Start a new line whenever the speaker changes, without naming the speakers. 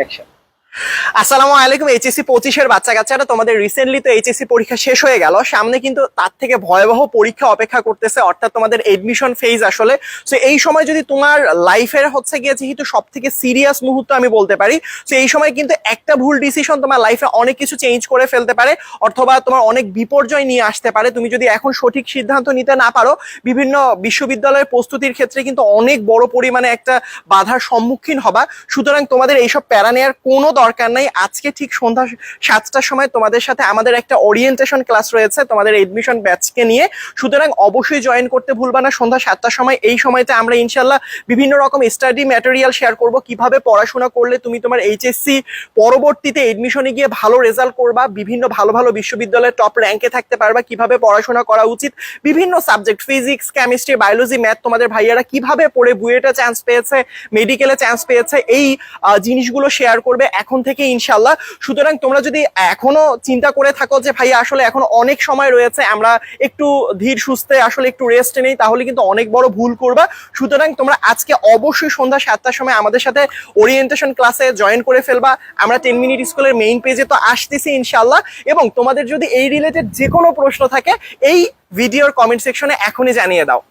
Action. আসসালামু আলাইকুম। HSC 25-এর বাচ্চা কাচ্চারা, তোমাদের রিসেন্টলি তো এইচএসসি পরীক্ষা শেষ হয়ে গেল, সামনে কিন্তু তার থেকে ভয়াবহ পরীক্ষা অপেক্ষা করতেছে, অর্থাৎ তোমাদের এডমিশন ফেজ আসলে। সো এই সময় যদি তোমার লাইফের হচ্ছে গিয়ে যেহেতু সব থেকে সিরিয়াস মুহূর্ত আমি বলতে পারি, সো এই সময় কিন্তু একটা ভুল ডিসিশন তোমার লাইফে অনেক কিছু চেঞ্জ করে ফেলতে পারে, অথবা তোমার অনেক বিপর্যয় নিয়ে আসতে পারে। তুমি যদি এখন সঠিক সিদ্ধান্ত নিতে না পারো, বিভিন্ন বিশ্ববিদ্যালয়ের প্রস্তুতির ক্ষেত্রে কিন্তু অনেক বড় পরিমাণে একটা বাধার সম্মুখীন হবা। সুতরাং তোমাদের এইসব প্যারা নেওয়ার কোনো দরকার নাই। আজকে ঠিক সন্ধ্যা 7টার সময় তোমাদের সাথে আমাদের একটা ওরিয়েন্টেশন ক্লাস রয়েছে তোমাদের এডমিশন ব্যাচকে নিয়ে। সুতরাং অবশ্যই জয়েন করতে ভুলবা না সন্ধ্যা 7টার সময়। এই সময়তে আমরা ইনশাল্লাহ বিভিন্ন রকম স্টাডি ম্যাটেরিয়াল শেয়ার করব, কিভাবে পড়াশোনা করলে তুমি তোমার এইচএসসি পরবর্তীতে এডমিশনে গিয়ে ভালো রেজাল্ট করবা, বিভিন্ন ভালো ভালো বিশ্ববিদ্যালয়ের টপ র্যাঙ্কে থাকতে পারবা, কিভাবে পড়াশোনা করা উচিত, বিভিন্ন subject physics, chemistry, biology, math তোমাদের ভাইয়ারা কিভাবে পড়ে বুয়েটে চান্স পেয়েছে, মেডিকেলে চান্স পেয়েছে, এই জিনিসগুলো শেয়ার করবে এখন থেকে ইনশাল্লাহ। সুতরাং তোমরা যদি এখনো চিন্তা করে থাকো যে ভাইয়া আসলে এখন অনেক সময় রয়েছে, আমরা একটু ধীর সুস্থে আসলে একটু রেস্ট নেই, তাহলে কিন্তু অনেক বড় ভুল করবা। সুতরাং তোমরা আজকে অবশ্যই সন্ধ্যা 7টার সময় আমাদের সাথে ওরিয়েন্টেশন ক্লাসে জয়েন করে ফেলবা। আমরা 10 মিনিট স্কুলের মেইন পেজে তো আসতেছি ইনশাল্লাহ। এবং তোমাদের যদি এই রিলেটেড যে কোনো প্রশ্ন থাকে, এই ভিডিওর কমেন্ট সেকশনে এখনই জানিয়ে দাও।